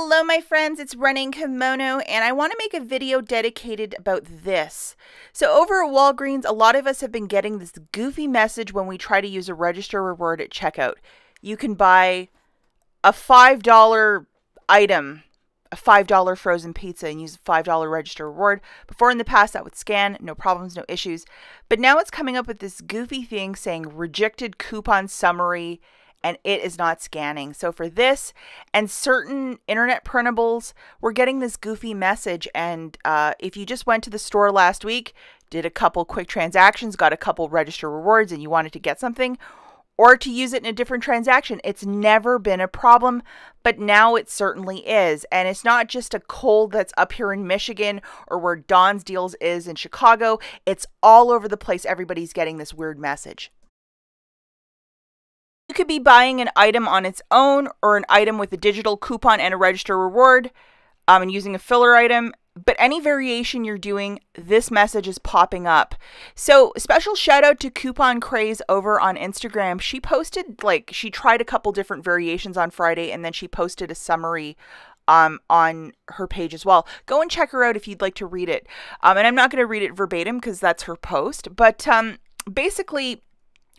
Hello my friends, it's Running Kimono and I want to make a video dedicated about this. So over at Walgreens, a lot of us have been getting this goofy message when we try to use a register reward at checkout. You can buy a $5 item, a $5 frozen pizza, and use a $5 register reward. Before in the past that would scan, no problems, no issues. But now it's coming up with this goofy thing saying rejected coupon summary, and it is not scanning. So for this and certain internet printables, we're getting this goofy message. And if you just went to the store last week, did a couple quick transactions, got a couple register rewards, and you wanted to get something, or to use it in a different transaction, it's never been a problem, but now it certainly is. And it's not just a cold that's up here in Michigan or where Don's Deals is in Chicago. It's all over the place. Everybody's getting this weird message. You could be buying an item on its own or an item with a digital coupon and a register reward and using a filler item. But any variation you're doing, this message is popping up. So special shout out to Coupon Craze over on Instagram. She posted, she tried a couple different variations on Friday, and then she posted a summary on her page as well. Go and check her out if you'd like to read it. And I'm not going to read it verbatim because that's her post. But basically,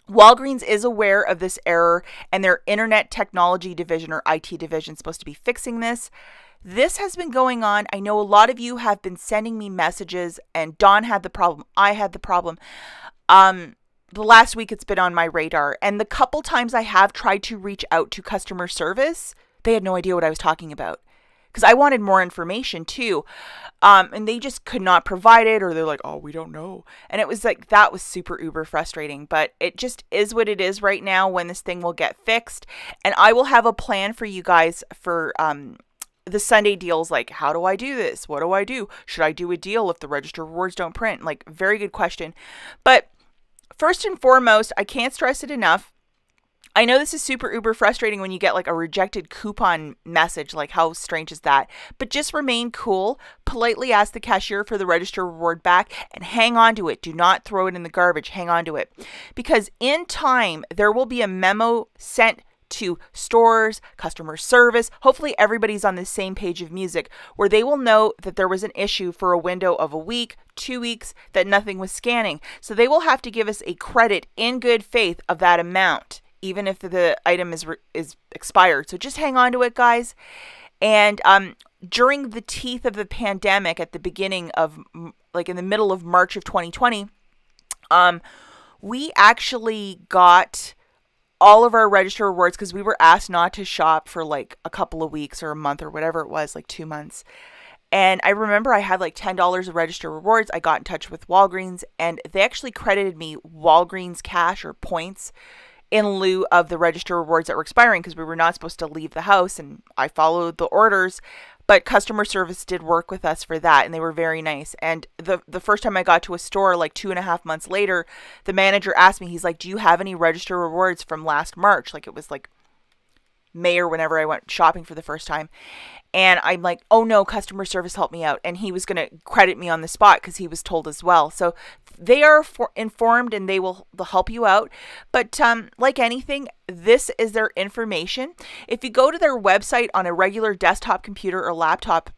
Walgreens is aware of this error, and their Internet Technology Division or IT Division is supposed to be fixing this. This has been going on. I know a lot of you have been sending me messages, and Dawn had the problem. I had the problem. The last week it's been on my radar, and the couple times I have tried to reach out to customer service, they had no idea what I was talking about. Because I wanted more information too. And they just could not provide it, or they're like, oh, we don't know. And it was like, that was super uber frustrating. But it just is what it is right now when this thing will get fixed. And I will have a plan for you guys for the Sunday deals. Like, how do I do this? What do I do? Should I do a deal if the register rewards don't print? Like, very good question. But first and foremost, I can't stress it enough. I know this is super uber frustrating when you get like a rejected coupon message. Like, how strange is that? But just remain cool. Politely ask the cashier for the register reward back and hang on to it. Do not throw it in the garbage. Hang on to it. Because in time, there will be a memo sent to stores, customer service. Hopefully everybody's on the same page of music, where they will know that there was an issue for a window of a week, 2 weeks, that nothing was scanning. So they will have to give us a credit in good faith of that amount, even if the item is expired. So just hang on to it, guys. And during the teeth of the pandemic, at the beginning of, like in the middle of March of 2020, we actually got all of our register rewards because we were asked not to shop for like a couple of weeks or a month or whatever it was, like 2 months. And I remember I had like $10 of register rewards. I got in touch with Walgreens, and they actually credited me Walgreens cash or points in lieu of the register rewards that were expiring, because we were not supposed to leave the house, and I followed the orders. But customer service did work with us for that, and they were very nice. And the first time I got to a store, like 2.5 months later, the manager asked me, he's like, do you have any register rewards from last March? Like, it was like May or whenever I went shopping for the first time. And I'm like, oh no, customer service helped me out. And he was going to credit me on the spot because he was told as well. So they are informed, and they'll help you out. But like anything, this is their information. If you go to their website on a regular desktop computer or laptop,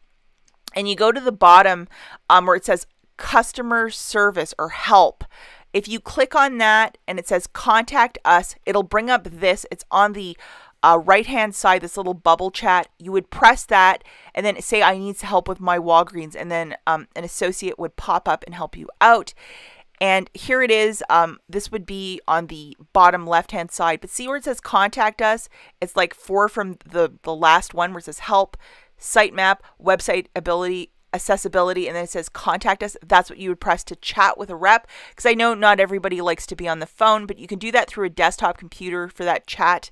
and you go to the bottom where it says customer service or help, if you click on that and it says contact us, it'll bring up this. It's on the right hand side, this little bubble chat. You would press that and then say, I need help with my Walgreens, and then an associate would pop up and help you out. And here it is. This would be on the bottom left hand side, but see where it says contact us? It's like 4 from the last one, where it says help, sitemap, website ability, accessibility, and then it says contact us. That's what you would press to chat with a rep, because I know not everybody likes to be on the phone, but you can do that through a desktop computer for that chat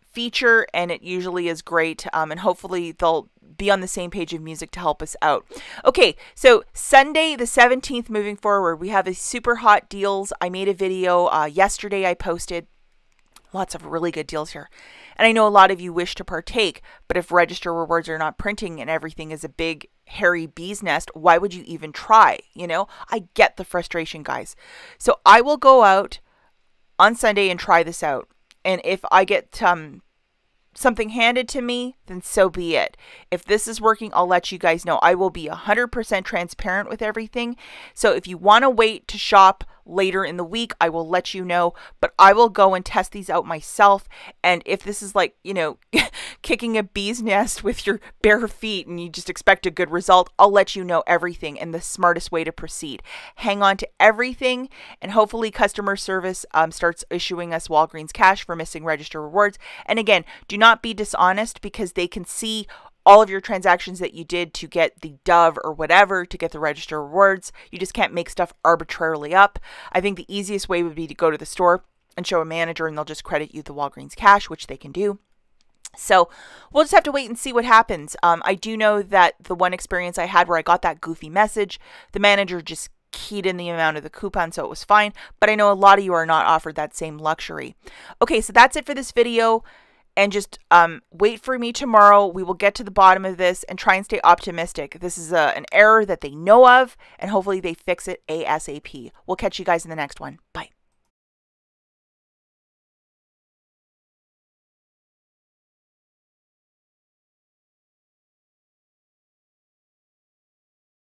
feature, and it usually is great. And hopefully they'll be on the same page of music to help us out. Okay, so Sunday the 17th moving forward, we have a super hot deals. I made a video yesterday. I posted lots of really good deals here, and I know a lot of you wish to partake, but if register rewards are not printing and everything is a big hairy bee's nest, why would you even try? You know, I get the frustration, guys. So I will go out on Sunday and try this out. And if I get something handed to me, then so be it. If this is working, I'll let you guys know. I will be 100% transparent with everything. So if you want to wait to shop later in the week, I will let you know, but I will go and test these out myself. And if this is like, you know, kicking a bee's nest with your bare feet and you just expect a good result, I'll let you know everything and the smartest way to proceed. Hang on to everything, and hopefully customer service starts issuing us Walgreens cash for missing register rewards. And again, do not be dishonest, because they can see all of your transactions that you did to get the Dove or whatever, to get the register rewards. You just can't make stuff arbitrarily up. I think the easiest way would be to go to the store and show a manager, and they'll just credit you the Walgreens cash, which they can do. So we'll just have to wait and see what happens. I do know that the one experience I had where I got that goofy message, the manager just keyed in the amount of the coupon, so it was fine. But I know a lot of you are not offered that same luxury. Okay, so that's it for this video. And just wait for me tomorrow. We will get to the bottom of this and try and stay optimistic. This is an error that they know of, and hopefully they fix it ASAP. We'll catch you guys in the next one. Bye.